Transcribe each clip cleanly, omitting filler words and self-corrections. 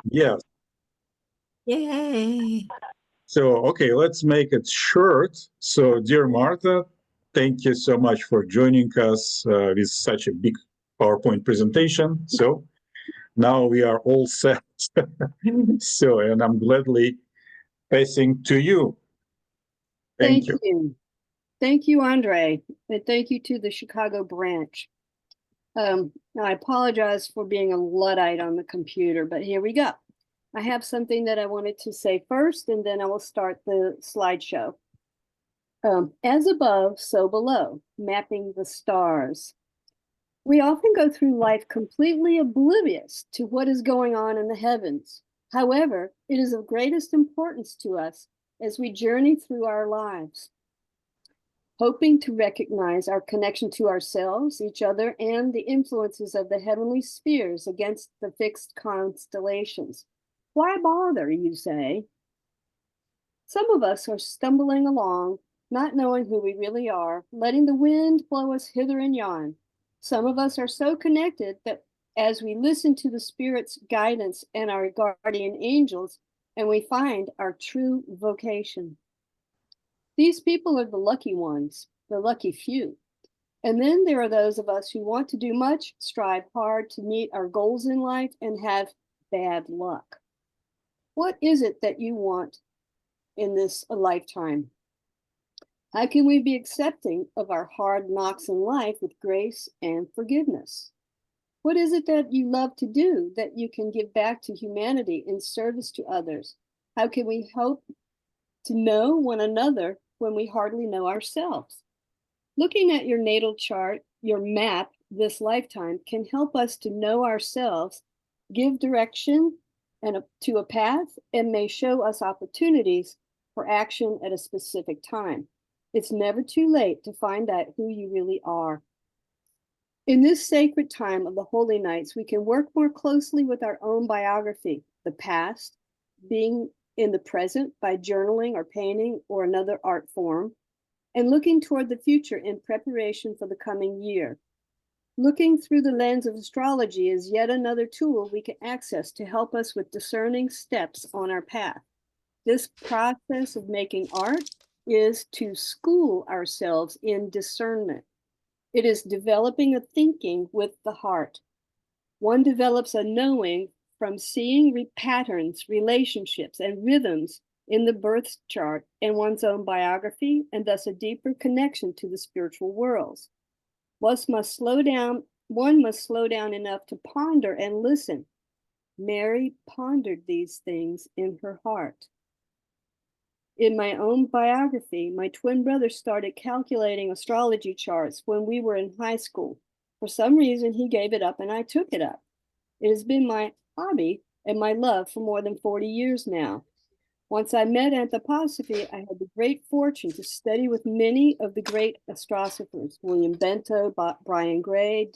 Yes. Yay. So, okay, let's make it short. So, dear Martha, thank you so much for joining us with such a big PowerPoint presentation. So, now we are all set. So, and I'm gladly passing to you. Thank Thank you. you. Thank you, Andre, and thank you to the Chicago branch. I apologize for being a Luddite on the computer, but here we go. I have something that I wanted to say first, and then I will start the slideshow. As above, so below, mapping the stars. We often go through life completely oblivious to what is going on in the heavens. However, it is of greatest importance to us as we journey through our lives, hoping to recognize our connection to ourselves, each other, and the influences of the heavenly spheres against the fixed constellations. Why bother, you say? Some of us are stumbling along, not knowing who we really are, letting the wind blow us hither and yon. Some of us are so connected that as we listen to the Spirit's guidance and our guardian angels, and we find our true vocation. These people are the lucky ones, the lucky few. And then there are those of us who want to do much, strive hard to meet our goals in life, and have bad luck. What is it that you want in this lifetime? How can we be accepting of our hard knocks in life with grace and forgiveness? What is it that you love to do that you can give back to humanity in service to others? How can we hope to know one another when we hardly know ourselves? Looking at your natal chart, your map, this lifetime can help us to know ourselves, give direction to a path, and may show us opportunities for action at a specific time. It's never too late to find out who you really are. In this sacred time of the Holy Nights, we can work more closely with our own biography, the past, being in the present by journaling or painting or another art form, and looking toward the future in preparation for the coming year. Looking through the lens of astrology is yet another tool we can access to help us with discerning steps on our path. This process of making art is to school ourselves in discernment. It is developing a thinking with the heart. One develops a knowing from seeing patterns, relationships, and rhythms in the birth chart and one's own biography, and thus a deeper connection to the spiritual worlds. One must slow down enough to ponder and listen. Mary pondered these things in her heart. In my own biography, my twin brother started calculating astrology charts when we were in high school. For some reason, he gave it up and I took it up. It has been my hobby and my love for more than 40 years now. Once I met anthroposophy, I had the great fortune to study with many of the great astronomers, William Bento, Brian Gray,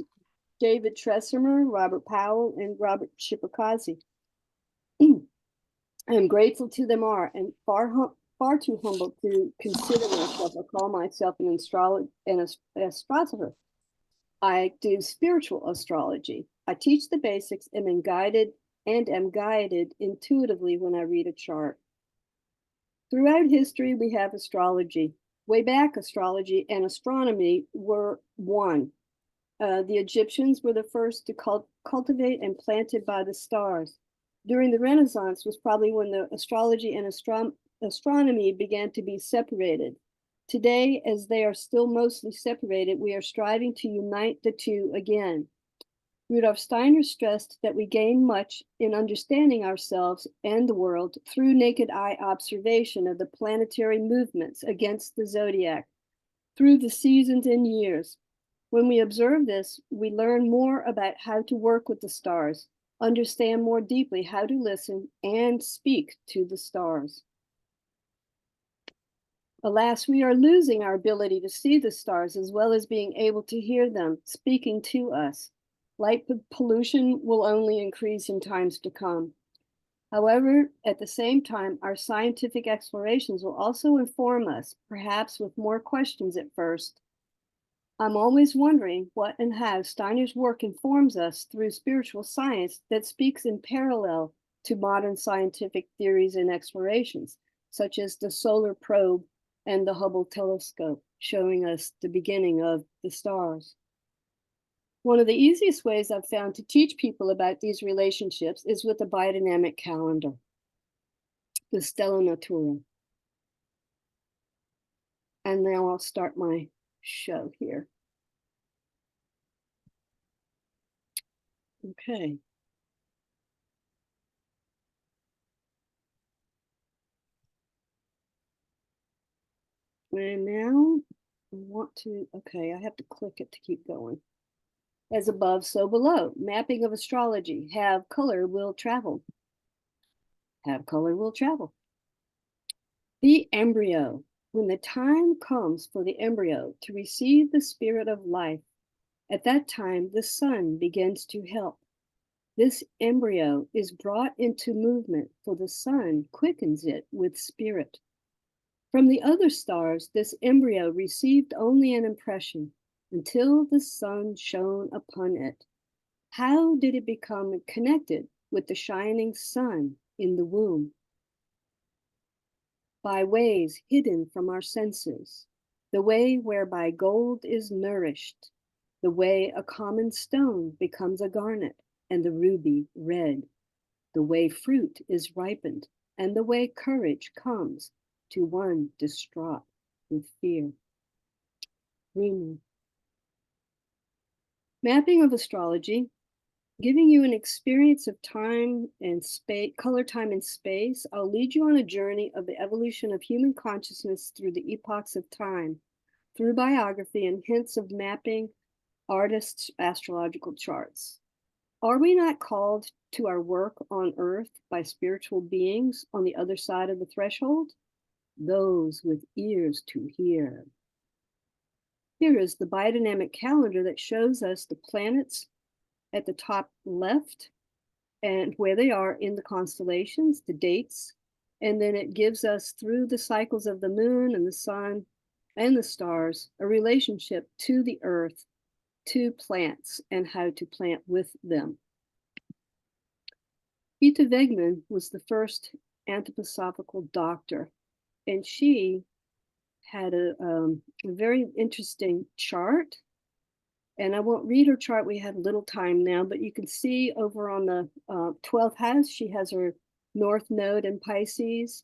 David Tresemer, Robert Powell, and Robert Schipperkazi. I am grateful to them all and far too humble to consider myself or call myself an astrologer. I do spiritual astrology. I teach the basics and am guided intuitively when I read a chart. Throughout history, we have astrology. Way back, astrology and astronomy were one. The Egyptians were the first to cultivate and planted by the stars. During the Renaissance was probably when the astrology and astronomy began to be separated. Today, as they are still mostly separated, we are striving to unite the two again. Rudolf Steiner stressed that we gain much in understanding ourselves and the world through naked eye observation of the planetary movements against the zodiac, through the seasons and years. When we observe this, we learn more about how to work with the stars, understand more deeply how to listen and speak to the stars. Alas, we are losing our ability to see the stars as well as being able to hear them speaking to us. Light pollution will only increase in times to come. However, at the same time, our scientific explorations will also inform us, perhaps with more questions at first. I'm always wondering what and how Steiner's work informs us through spiritual science that speaks in parallel to modern scientific theories and explorations, such as the solar probe and the Hubble telescope, showing us the beginning of the stars. One of the easiest ways I've found to teach people about these relationships is with a biodynamic calendar, the Stella Natura. And now I'll start my show here. Okay. And now I want to, okay, I have to click it to keep going. As above, so below. Mapping of astrology. Have color will travel. Have color will travel. The embryo. When the time comes for the embryo to receive the spirit of life, at that time the sun begins to help. This embryo is brought into movement, for the sun quickens it with spirit. From the other stars, this embryo received only an impression until the sun shone upon it. How did it become connected with the shining sun in the womb? By ways hidden from our senses, the way whereby gold is nourished, the way a common stone becomes a garnet and the ruby red, the way fruit is ripened, and the way courage comes to one distraught with fear. Rumor. Mapping of astrology, giving you an experience of time and space, color, time, and space. I'll lead you on a journey of the evolution of human consciousness through the epochs of time, through biography and hints of mapping artists' astrological charts. Are we not called to our work on earth by spiritual beings on the other side of the threshold? Those with ears to hear. Here is the biodynamic calendar that shows us the planets at the top left and where they are in the constellations, the dates, and then it gives us through the cycles of the moon and the sun and the stars a relationship to the earth, to plants, and how to plant with them. Ita Wegman was the first anthroposophical doctor, and she had a very interesting chart. And I won't read her chart. We have little time now, but you can see over on the 12th house, she has her North Node in Pisces.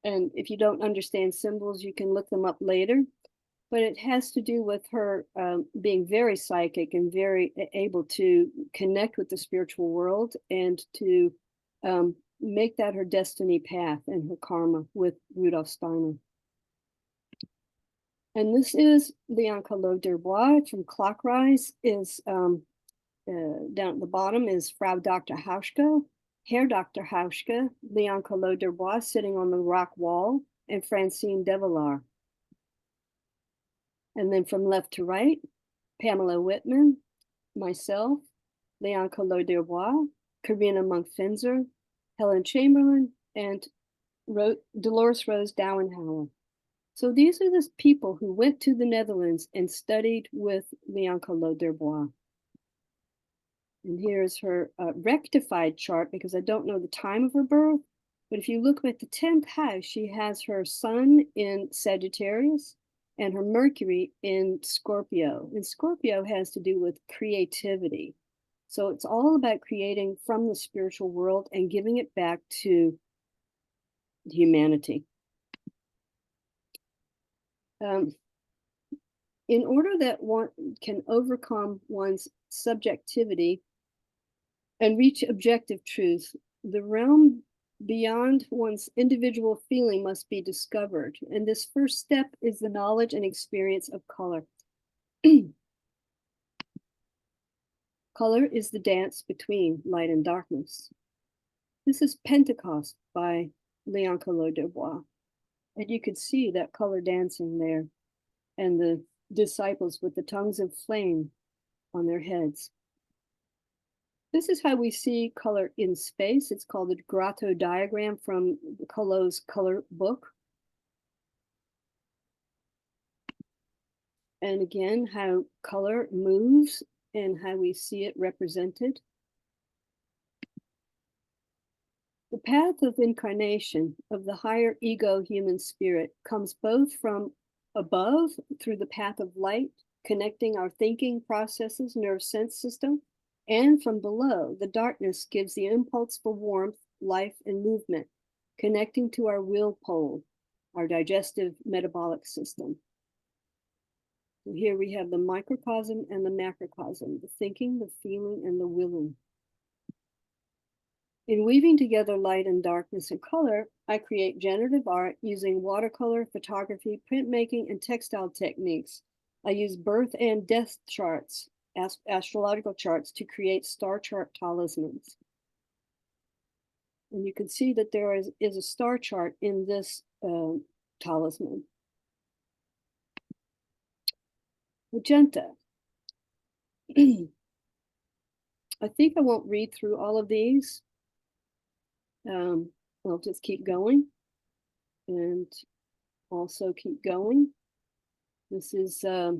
And if you don't understand symbols, you can look them up later. But it has to do with her being very psychic and very able to connect with the spiritual world and to make that her destiny path and her karma with Rudolf Steiner. And this is Leon Collot d'Herbois from Clockrise. Is down at the bottom is Frau Dr. Hauschka, Herr Dr. Hauschka, Leon Collot d'Herbois sitting on the rock wall, and Francine Devillar. And then from left to right, Pamela Whitman, myself, Leon Collot d'Herbois, Karina Monk-Finzer, Helen Chamberlain, and Dolores Rose Douwenhauer. So these are the people who went to the Netherlands and studied with Leon Collot d'Herbois. And here's her rectified chart, because I don't know the time of her birth. But if you look at the 10th house, she has her sun in Sagittarius and her Mercury in Scorpio. And Scorpio has to do with creativity. So it's all about creating from the spiritual world and giving it back to humanity. In order that one can overcome one's subjectivity and reach objective truth, the realm beyond one's individual feeling must be discovered. And this first step is the knowledge and experience of color. Color is the dance between light and darkness. This is Pentecost by Leon Collot d'Herbois. And you could see that color dancing there and the disciples with the tongues of flame on their heads. This is how we see color in space. It's called the grotto diagram from Collot's color book. And again, how color moves and how we see it represented. The path of incarnation of the higher ego human spirit comes both from above through the path of light, connecting our thinking processes, nerve sense system, and from below, the darkness gives the impulse for warmth, life, and movement, connecting to our will pole, our digestive metabolic system. So here we have the microcosm and the macrocosm, the thinking, the feeling, and the willing. In weaving together light and darkness and color, I create generative art using watercolor, photography, printmaking, and textile techniques. I use birth and death charts, astrological charts, to create star chart talismans. And you can see that there is a star chart in this talisman. Magenta. I think I won't read through all of these. I'll just keep going and also keep going. This is a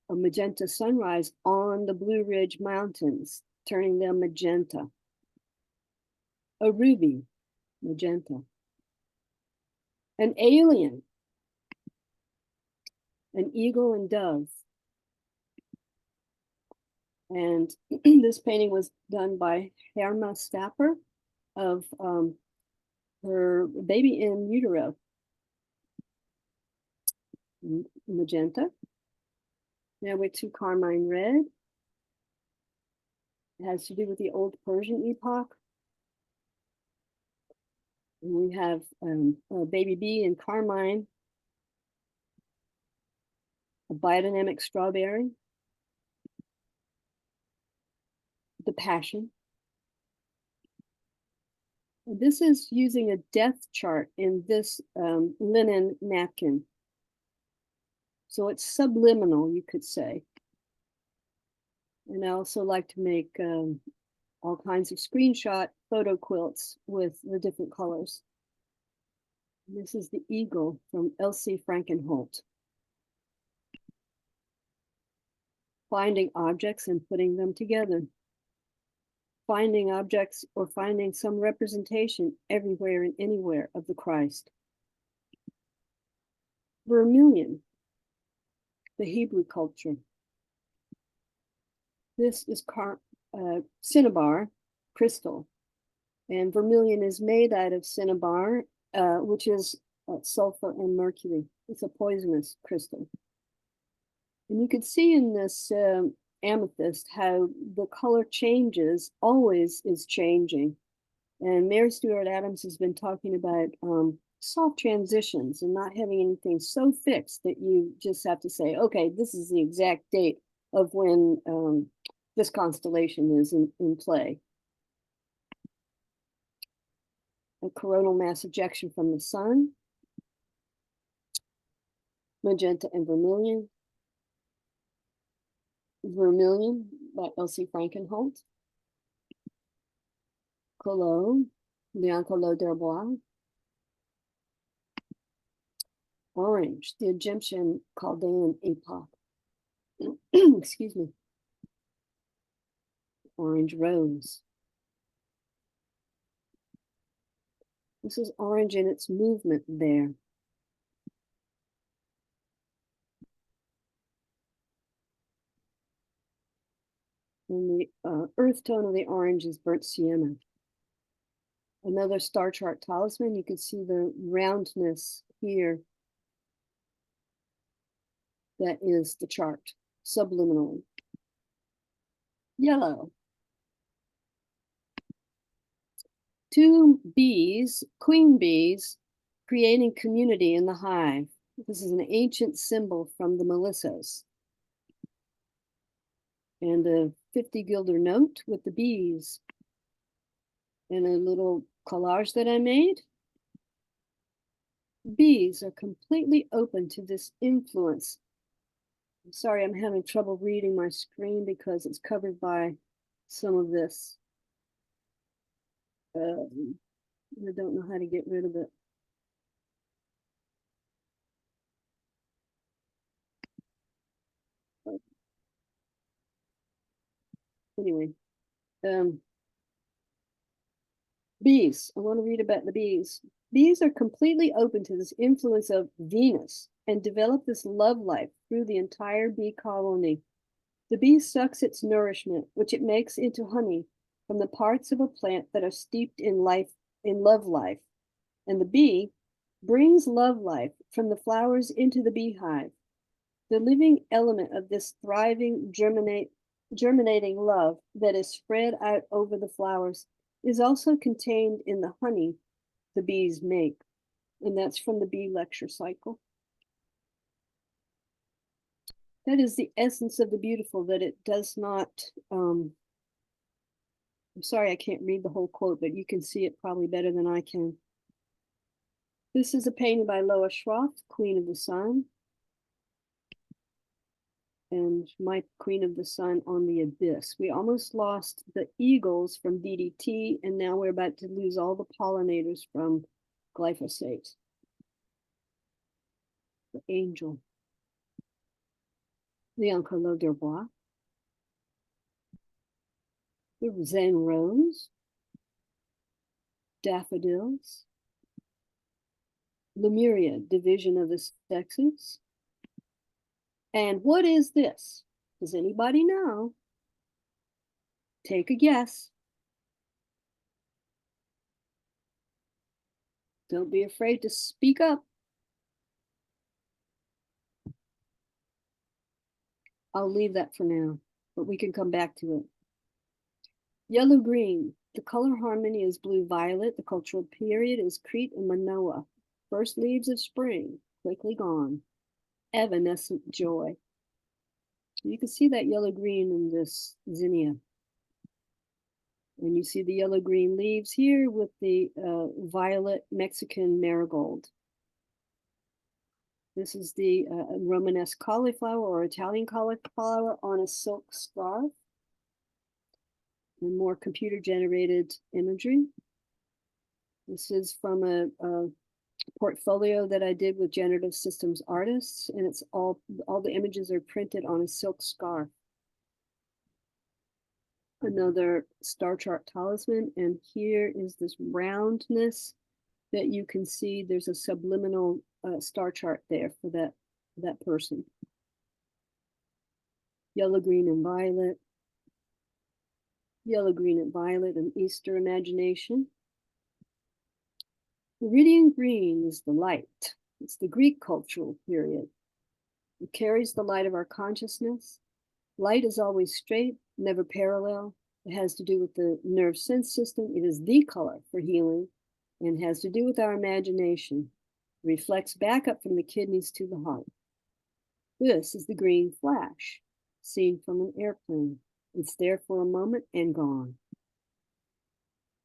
magenta sunrise on the Blue Ridge Mountains, turning them magenta. A ruby, magenta. An alien, an eagle and dove. And this painting was done by Herma Stapper of her baby in utero. Magenta. Now we're to carmine red. It has to do with the old Persian epoch. And we have a baby bee in carmine, a biodynamic strawberry, the passion. This is using a death chart in this linen napkin. So it's subliminal, you could say. And I also like to make all kinds of screenshot photo quilts with the different colors. This is the eagle from Elsie Frankenholt. Finding objects and putting them together. Finding objects or finding some representation everywhere and anywhere of the Christ. Vermilion, the Hebrew culture. This is cinnabar, crystal, and vermilion is made out of cinnabar, which is sulfur and mercury. It's a poisonous crystal. And you can see in this amethyst how the color changes, always is changing. And Mary Stuart Adams has been talking about soft transitions and not having anything so fixed that you just have to say, okay, this is the exact date of when this constellation is in play. A coronal mass ejection from the sun. Magenta and vermilion. Vermilion by Elsie Frankenholt. Collot, Leon Collot d'Herbois. Orange, the Egyptian Chaldean epoch. Excuse me. Orange rose. This is orange in its movement there. And the earth tone of the orange is burnt sienna. Another star chart talisman, you can see the roundness here. That is the chart, subliminally. Yellow. Two bees, queen bees, creating community in the hive. This is an ancient symbol from the Melissos. And a 50 guilder note with the bees. And a little collage that I made. Bees are completely open to this influence. I'm sorry, I'm having trouble reading my screen because it's covered by some of this. I don't know how to get rid of it. But anyway, Bees. I want to read about the bees. Bees are completely open to this influence of Venus and develop this love life through the entire bee colony. The bee sucks its nourishment, which it makes into honey, from the parts of a plant that are steeped in love life. And the bee brings love life from the flowers into the beehive. The living element of this thriving, germinating love that is spread out over the flowers is also contained in the honey the bees make. And that's from the bee lecture cycle. That is the essence of the beautiful, that it does not, I'm sorry I can't read the whole quote, but you can see it probably better than I can. This is a painting by Loa Schroth, Queen of the Sun. And my Queen of the Sun on the Abyss. We almost lost the eagles from DDT, and now we're about to lose all the pollinators from glyphosate. The Angel. The Collot d'Herbois. The Zen Rose. Daffodils. Lemuria, Division of the Sexes. And what is this? Does anybody know? Take a guess. Don't be afraid to speak up. I'll leave that for now, but we can come back to it. Yellow-green. The color harmony is blue-violet. The cultural period is Crete and Manoa. First leaves of spring, quickly gone. Evanescent joy. You can see that yellow-green in this zinnia. And you see the yellow-green leaves here with the violet Mexican marigold. This is the Romanesque cauliflower or Italian cauliflower on a silk scarf. And more computer-generated imagery. This is from a portfolio that I did with generative systems artists, and it's all the images are printed on a silk scarf. Another star chart talisman, and here is this roundness that you can see. There's a subliminal star chart there for that person. Yellow, green, and violet. Yellow, green, and violet, and Easter imagination. Meridian green is the light. It's the Greek cultural period. It carries the light of our consciousness. Light is always straight, never parallel. It has to do with the nerve sense system. It is the color for healing and has to do with our imagination. It reflects back up from the kidneys to the heart. This is the green flash, seen from an airplane. It's there for a moment and gone.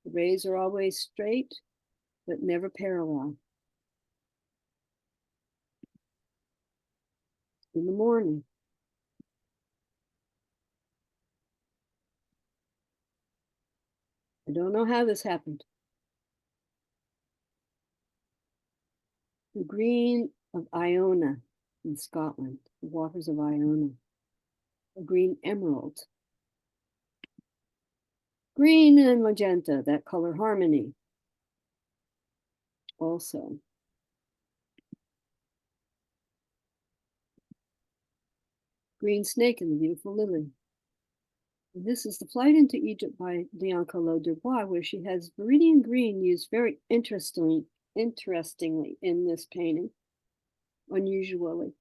The rays are always straight, but never parallel. In the morning. I don't know how this happened. The green of Iona in Scotland, the waters of Iona. A green emerald. Green and magenta, that color harmony. Also. Green snake in the beautiful lily. And this is the Flight into Egypt by Collot d'Herbois, where she has viridian green used very interestingly in this painting, unusually.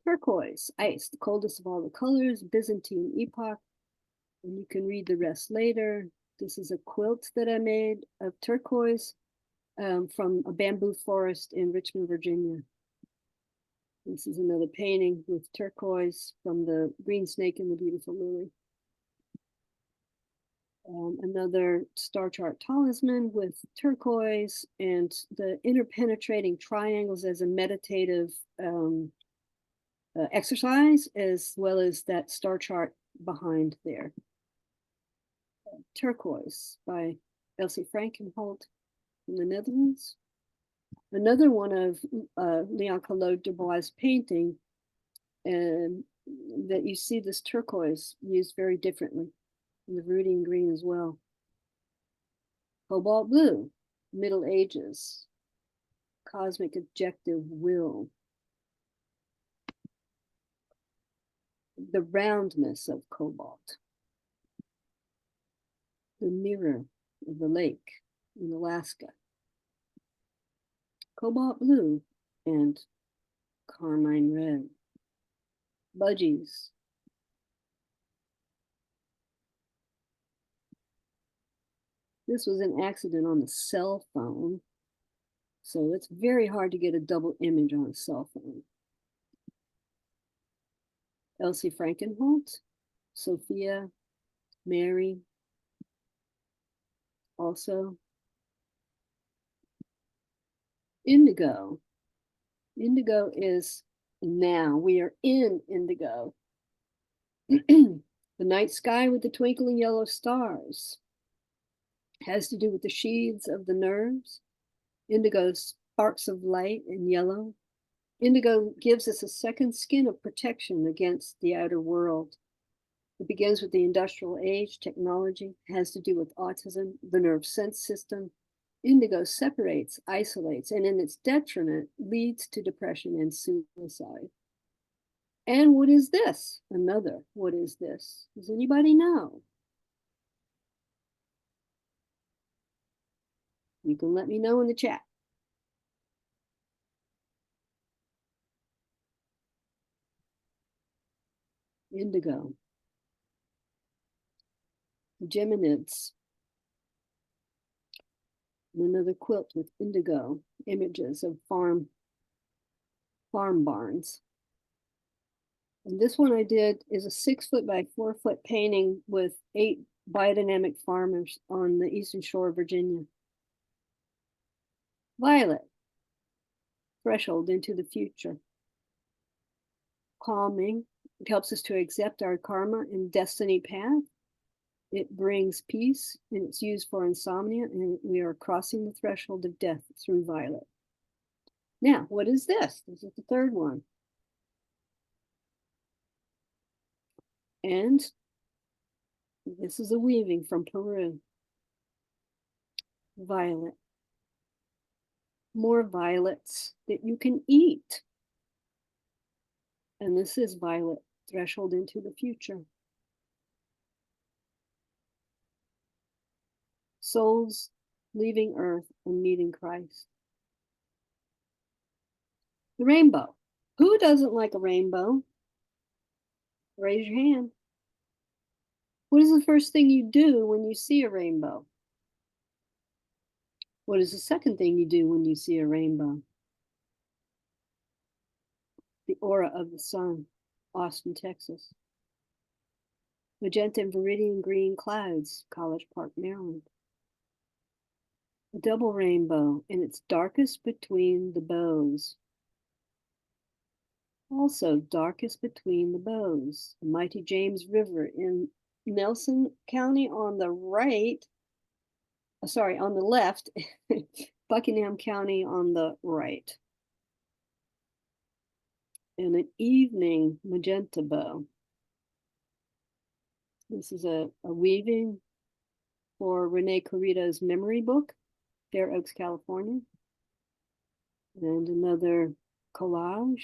Turquoise, ice, the coldest of all the colors, Byzantine epoch, and you can read the rest later. This is a quilt that I made of turquoise from a bamboo forest in Richmond, Virginia. This is another painting with turquoise from the green snake and the beautiful lily. Another star chart talisman with turquoise and the interpenetrating triangles as a meditative exercise, as well as that star chart behind there. Turquoise by Elsie Frankenholt from the Netherlands. Another one of Collot d'Herbois' painting, and that you see this turquoise used very differently, and the viridian green as well. Cobalt blue, Middle Ages, cosmic objective will. The roundness of cobalt. The mirror of the lake in Alaska. Cobalt blue and carmine red. Budgies. This was an accident on the cell phone, so it's very hard to get a double image on a cell phone. Elsie Frankenholt, Sophia, Mary, also. Indigo. Indigo is now. We are in indigo. The night sky with the twinkling yellow stars has to do with the sheaths of the nerves. Indigo sparks of light and yellow. Indigo gives us a second skin of protection against the outer world. It begins with the industrial age, technology, has to do with autism, the nerve sense system. Indigo separates, isolates, and in its detriment leads to depression and suicide. And what is this? Another, what is this? Does anybody know? You can let me know in the chat. Indigo. Geminids. Another quilt with indigo images of farm barns. And this one I did is a 6-foot by 4-foot painting with 8 biodynamic farmers on the eastern shore of Virginia. Violet, threshold into the future. Calming, it helps us to accept our karma and destiny path. It brings peace, and it's used for insomnia, and we are crossing the threshold of death through violet. Now, what is this? This is the third one. And this is a weaving from Peru. Violet. More violets that you can eat. And this is violet, threshold into the future. Souls leaving Earth and meeting Christ. The rainbow. Who doesn't like a rainbow? Raise your hand. What is the first thing you do when you see a rainbow? What is the second thing you do when you see a rainbow? The aura of the sun, Austin, Texas. Magenta and viridian green clouds, College Park, Maryland. A double rainbow, and it's darkest between the bows. Also darkest between the bows. The mighty James River in Nelson County on the right. Sorry, on the left. Buckingham County on the right. And an evening magenta bow. This is a weaving for Renee Corrida's memory book, Fair Oaks, California. And another collage.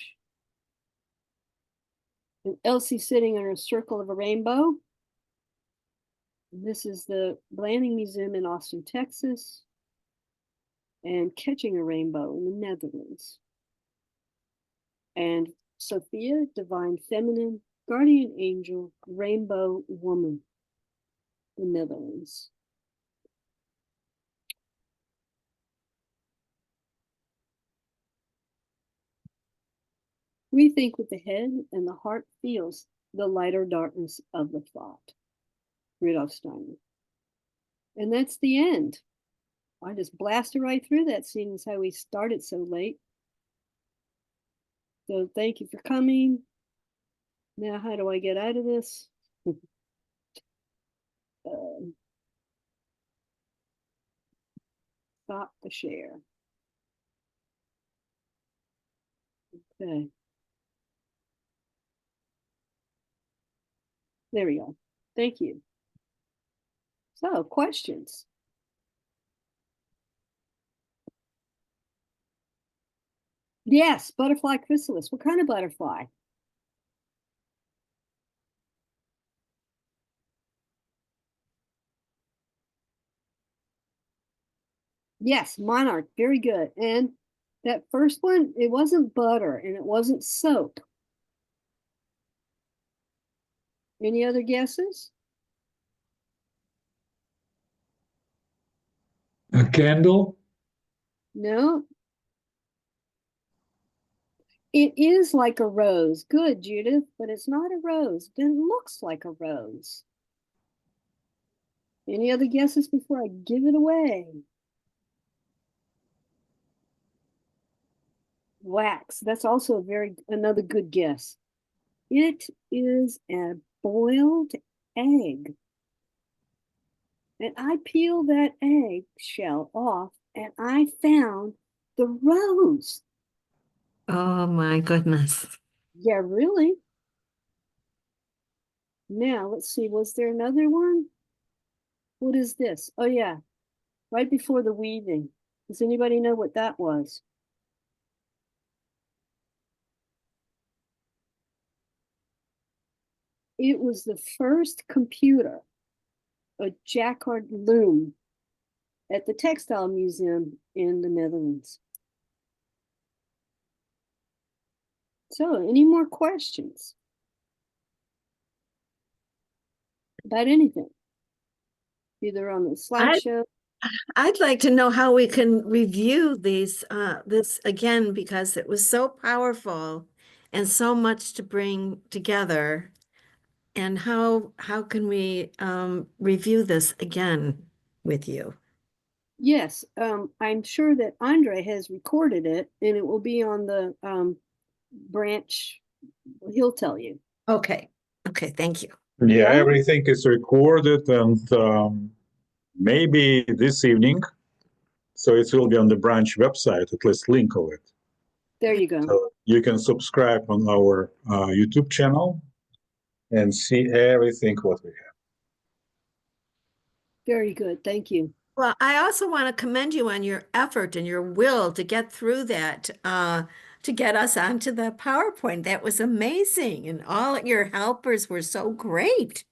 And Elsie sitting in a circle of a rainbow. And this is the Blanding Museum in Austin, Texas. And Catching a Rainbow in the Netherlands. And Sophia, Divine Feminine, Guardian Angel, Rainbow Woman, the Netherlands. We think with the head, and the heart feels the lighter darkness of the thought. Rudolf Steiner. And that's the end. I just blasted right through that, seeing as how we started so late. So thank you for coming. Now, how do I get out of this? Stop the share. Okay. There we go. Thank you. So, questions? Yes, butterfly chrysalis. What kind of butterfly? Yes, monarch. Very good. And that first one, it wasn't butter and it wasn't soap. Any other guesses? A candle? No. It is like a rose. Good, Judith, but it's not a rose. It looks like a rose. Any other guesses before I give it away? Wax. That's also another good guess. It is a boiled egg. And I peeled that egg shell off and I found the rose. Oh my goodness. Yeah, really? Now, let's see. Was there another one? What is this? Oh, yeah. Right before the weaving. Does anybody know what that was? It was the first computer, a Jacquard loom, at the Textile Museum in the Netherlands. So, any more questions about anything? Either on the slideshow. I'd like to know how we can review this again, because it was so powerful and so much to bring together. And how can we review this again with you? Yes, I'm sure that Andre has recorded it and it will be on the branch. He'll tell you. Okay. Okay, thank you. Yeah, Yeah. everything is recorded and maybe this evening. So it will be on the branch website, at least link of it. There you go. So you can subscribe on our YouTube channel and see everything what we have. Very good. Thank you. Well, I also want to commend you on your effort and your will to get through that, to get us onto the PowerPoint. That was amazing. And all your helpers were so great.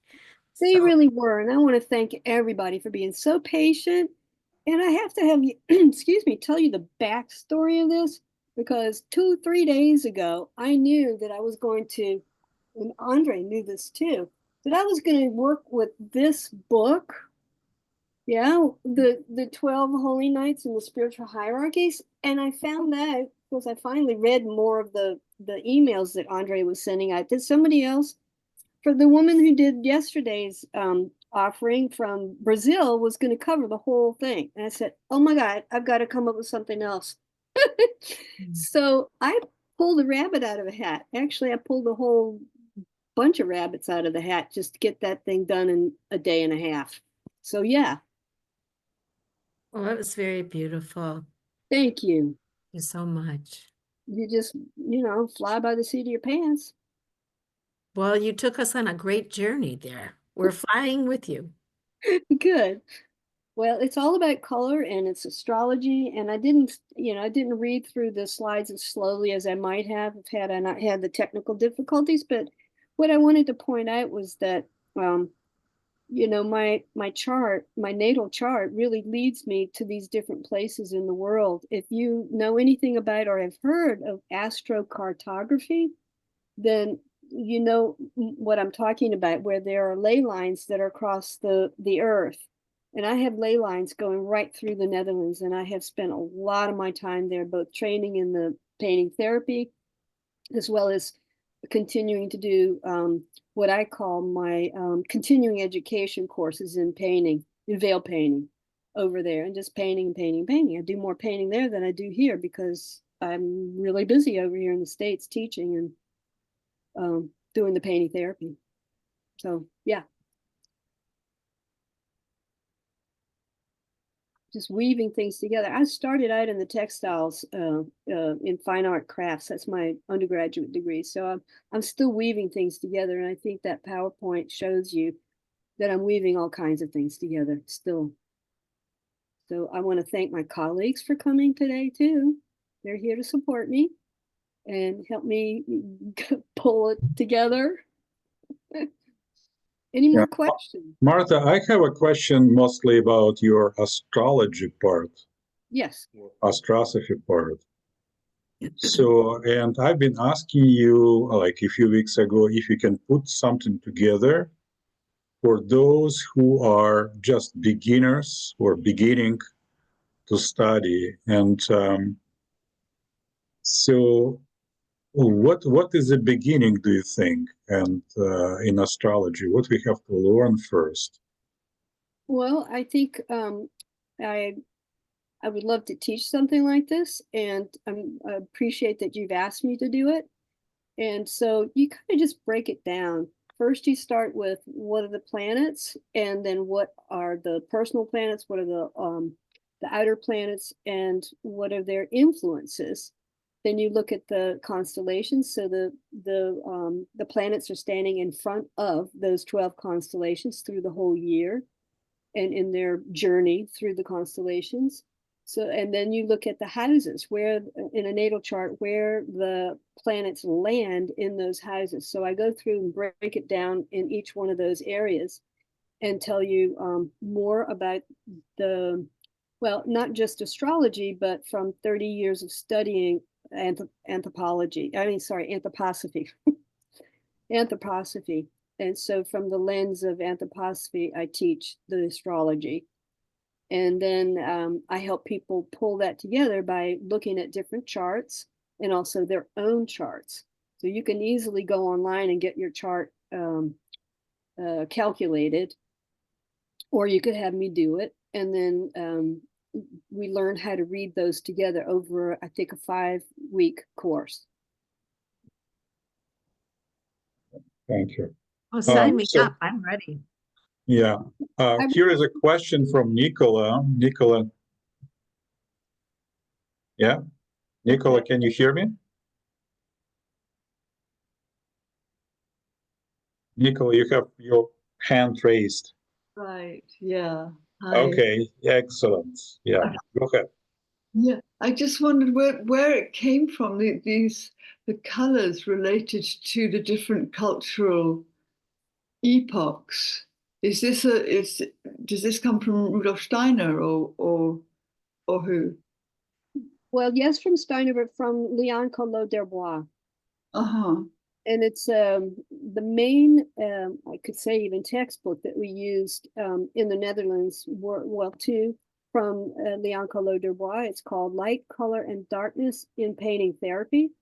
They So- really were. And I want to thank everybody for being so patient. And I have to have you, excuse me, tell you the backstory of this because 2-3 days ago, I knew that I was going to, and Andre knew this too, that I was going to work with this book. Yeah, the 12 Holy Nights and the Spiritual Hierarchies. And I found that because I finally read more of the emails that Andre was sending out. Did somebody else? For the woman who did yesterday's offering from Brazil was going to cover the whole thing. And I said, oh my God, I've got to come up with something else. So I pulled a rabbit out of a hat. Actually, I pulled a whole bunch of rabbits out of the hat just to get that thing done in a day and a half. So yeah, Well, it was very beautiful. thank you. Thank you so much. You just, fly by the seat of your pants. Well, you took us on a great journey there. We're flying with you. Good. Well, it's all about color and it's astrology. And I didn't read through the slides as slowly as I might have had I not had the technical difficulties. But what I wanted to point out was that, my chart, my natal chart really leads me to these different places in the world. If you know anything about or have heard of astrocartography, then you know what I'm talking about, where there are ley lines that are across the earth. And I have ley lines going right through the Netherlands, and I have spent a lot of my time there, both training in the painting therapy, as well as continuing to do what I call my continuing education courses in painting, in veil painting over there, and just painting and painting and painting. I do more painting there than I do here because I'm really busy over here in the States teaching and doing the painting therapy. So yeah, just weaving things together. I started out in the textiles in fine art crafts. That's my undergraduate degree. So I'm still weaving things together, and I think that PowerPoint shows you that I'm weaving all kinds of things together still. So I want to thank my colleagues for coming today too. They're here to support me. and help me pull it together. Any more questions? Martha, I have a question mostly about your astrology part, Yes. astrosophy part. So, and I've been asking you like a few weeks ago if you can put something together for those who are just beginners or beginning to study. And so what is the beginning, do you think, and in astrology, what we have to learn first? Well, I think I would love to teach something like this, and I appreciate that you've asked me to do it. And so you kind of just break it down. First, you start with what are the planets, and then what are the personal planets, what are the outer planets, and what are their influences. Then you look at the constellations. So the planets are standing in front of those 12 constellations through the whole year, and in their journey through the constellations. So, and then you look at the houses where in a natal chart where the planets land in those houses. So I go through and break it down in each one of those areas and tell you more about the, well, not just astrology, but from 30 years of studying anthropology. Anthroposophy. Anthroposophy. And so from the lens of anthroposophy, I teach the astrology. And then I help people pull that together by looking at different charts and also their own charts. So you can easily go online and get your chart calculated, or you could have me do it. And then we learn how to read those together over, I think, a 5-week course. Thank you. Oh, sign me so- up. I'm ready. Yeah. Here is a question from Nicola. Nicola. Yeah. Nicola, can you hear me? Nicola, you have your hand raised. Right, yeah. Hi. Okay, excellent. Yeah, go ahead. Yeah, I just wondered where it came from, the colors related to the different cultural epochs. Does this come from Rudolf Steiner or who? Well, yes, from Steiner, but from Leon Collot d'Herbois. Uh-huh. And it's the main, I could say even textbook that we used in the Netherlands, too, from Leon Collot d'Herbois. It's called Light, Color, and Darkness in Painting Therapy.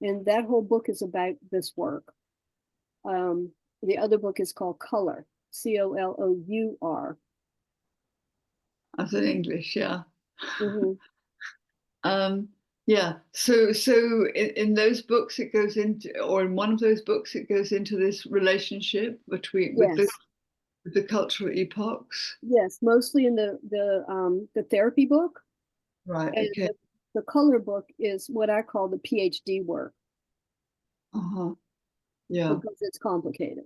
And that whole book is about this work. The other book is called Color, Colour. As in English, yeah. Mm-hmm. Yeah, so in those books it goes into, or in one of those books it goes into this relationship between Yes. with the cultural epochs. Yes, mostly in the therapy book. Right. And Okay. the color book is what I call the PhD work. Uh-huh. Yeah. Because it's complicated.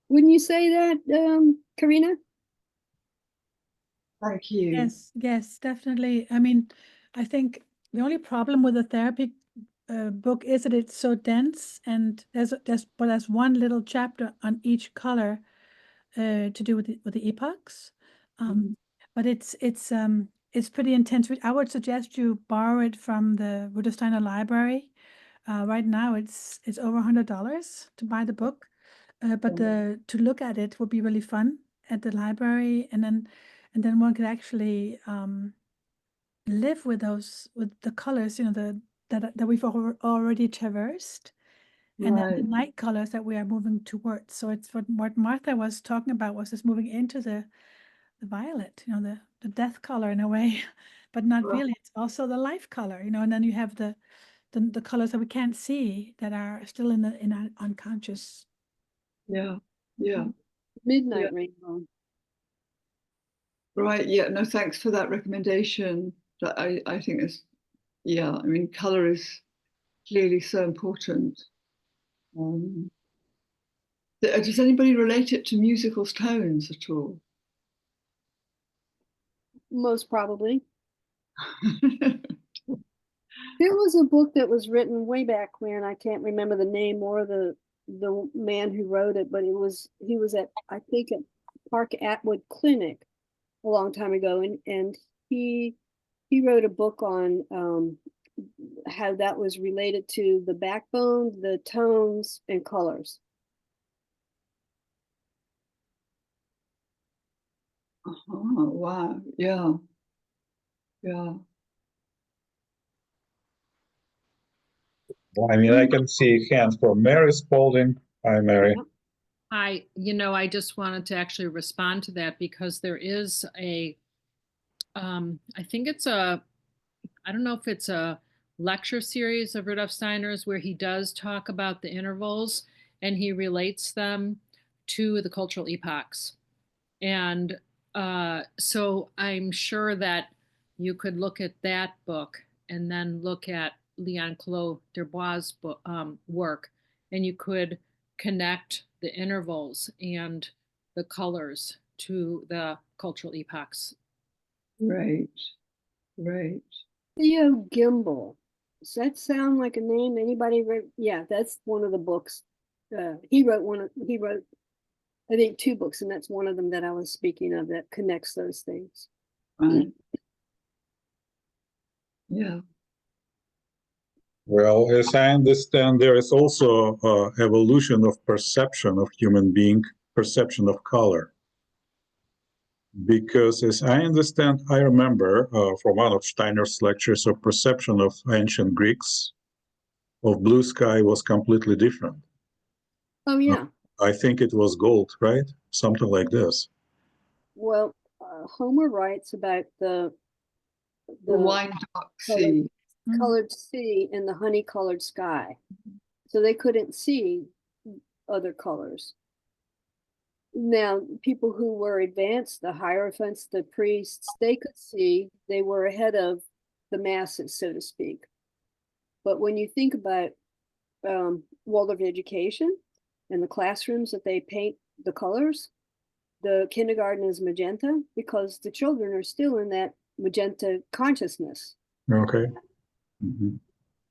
Wouldn't you say that, Karina? Thank you. Yes, definitely. I mean, I think the only problem with the therapy book is that it's so dense, and there's one little chapter on each color to do with the epochs. But it's pretty intense. I would suggest you borrow it from the Rudolf Steiner library. Right now, it's over $100 to buy the book, but to look at it would be really fun at the library, and then one could actually live with the colors, that we've already traversed, and then the Right. night colors that we are moving towards. So it's what Martha was talking about, was just moving into the violet, the death color in a way, but not Right. really. It's also the life color, and then you have the colors that we can't see that are still in our unconscious. Yeah. Yeah. Midnight Yeah. Rainbow. Right. Yeah. No, thanks for that recommendation. That I think is, yeah, I mean, color is clearly so important. Does anybody relate it to musical tones at all? Most probably. There was a book that was written way back when, I can't remember the name or the man who wrote it, but he was at, I think, at Park Atwood Clinic a long time ago, and he wrote a book on how that was related to the backbone, the tones, and colors. Wow. Yeah. Yeah. Well, I mean, I can see hands from Mary Spalding. Hi, Mary. I just wanted to actually respond to that because there is a, I think it's a, I don't know if it's a lecture series of Rudolf Steiner's where he does talk about the intervals and he relates them to the cultural epochs. And so I'm sure that you could look at that book and then look at Leon Collot D'Herbois' book, work, and you could connect the intervals and the colors to the cultural epochs. Right. Right. Theo Gimbel. Does that sound like a name? Anybody read? Yeah, that's one of the books. He wrote I think 2 books, and that's one of them that I was speaking of that connects those things. Right. Yeah. Well, as I understand, there is also evolution of perception of human being, perception of color. Because as I understand, I remember from one of Steiner's lectures of perception of ancient Greeks of blue sky was completely different. Oh yeah. I think it was gold, right? Something like this. Well, Homer writes about the wine dark sea. colored sea and the honey-colored sky. So they couldn't see other colors. Now, people who were advanced, the Hierophants, the priests, they could see, they were ahead of the masses, so to speak. But when you think about Waldorf education and the classrooms that they paint the colors, the kindergarten is magenta because the children are still in that magenta consciousness. Okay. Mm-hmm.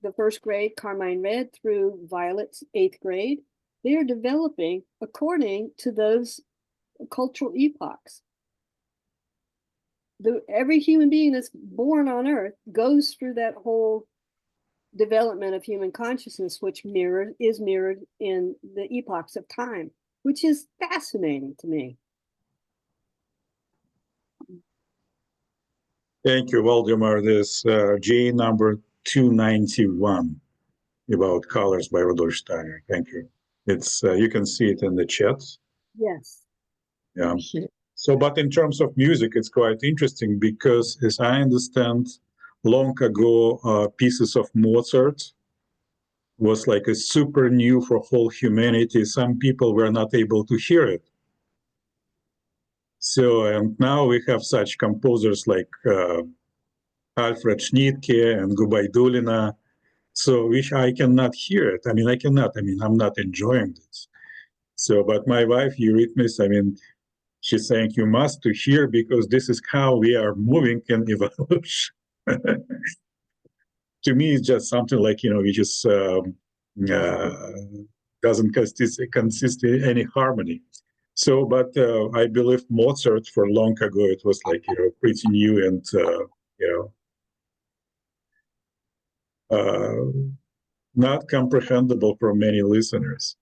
The first grade, carmine red, through violet's 8th grade, they are developing according to those cultural epochs. Every human being that's born on Earth goes through that whole development of human consciousness, which is mirrored in the epochs of time, which is fascinating to me. Thank you, Waldemar. This J number 291 about colors by Rudolf Steiner. Thank you. It's you can see it in the chat. Yes. Yeah. So, but in terms of music, it's quite interesting because, as I understand, long ago, pieces of Mozart was like a super new for whole humanity. Some people were not able to hear it. So, and now we have such composers like Alfred Schnittke and Gubaidulina, so which I cannot hear it. I mean, I'm not enjoying this. So, but my wife, eurythmist, I mean, she's saying you must to hear because this is how we are moving in evolution. To me, it's just something like, we just doesn't consist in any harmony. So, but I believe Mozart for long ago, it was like, pretty new and, not comprehensible for many listeners.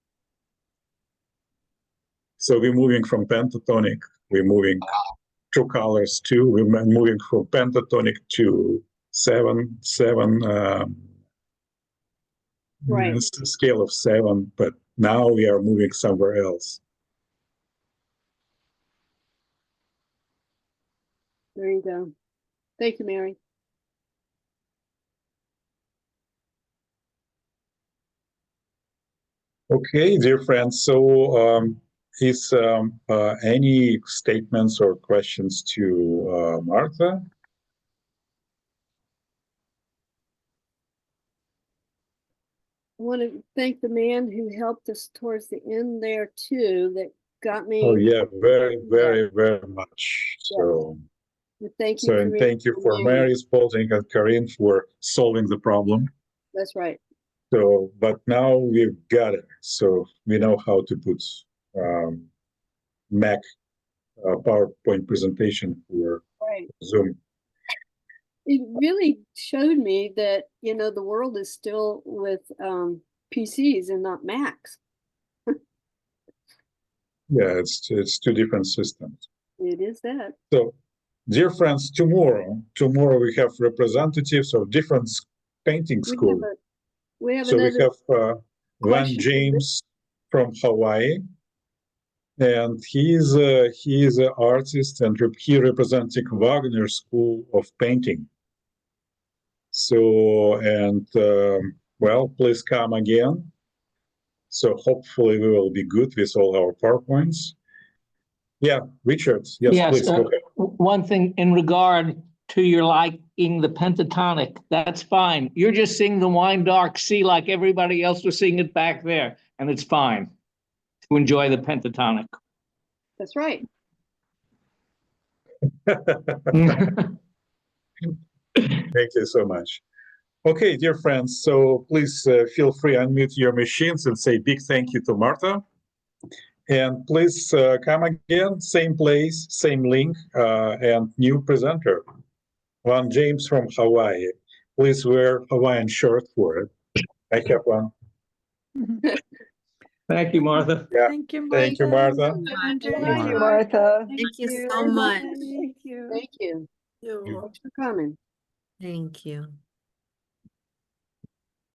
So we're moving from pentatonic, we're moving two colors too, we're moving from pentatonic to seven, Right. It's a scale of 7, but now we are moving somewhere else. There you go. Thank you, Mary. Okay, dear friends, so is any statements or questions to Martha? I want to thank the man who helped us towards the end there too, that got me. Oh yeah, very, very, very much. So Thank you. So, and thank you for Mary, Spalding, and Corinne for solving the problem. That's right. So, but now we've got it. So we know how to put Mac PowerPoint presentation for Right. Zoom. It really showed me that, you know, the world is still with PCs and not Macs. Yeah, it's two different systems. It is that. So, dear friends, tomorrow we have representatives of different painting schools. We have So we another have Van James from Hawaii, and he is an artist, and he representing Wagner School of Painting. So, and well, please come again. So hopefully we will be good with all our PowerPoints. Yeah, Richard, yes, please go ahead. One thing in regard to your liking the pentatonic, that's fine. You're just singing the Wine Dark Sea like everybody else was singing it back there, and it's fine to enjoy the pentatonic. That's right. Thank you so much. Okay, dear friends, so please feel free to unmute your machines and say big thank you to Martha. And please come again, same place, same link, and new presenter, Van James from Hawaii. Please wear Hawaiian shirt for it. I have one. Thank you, Martha. Yeah. Thank you, Martha. Thank you, Martha. Thank you, Thank you, Martha. Martha. Thank you so much. Thank you. Thank you. You're Thanks for coming. Thank you.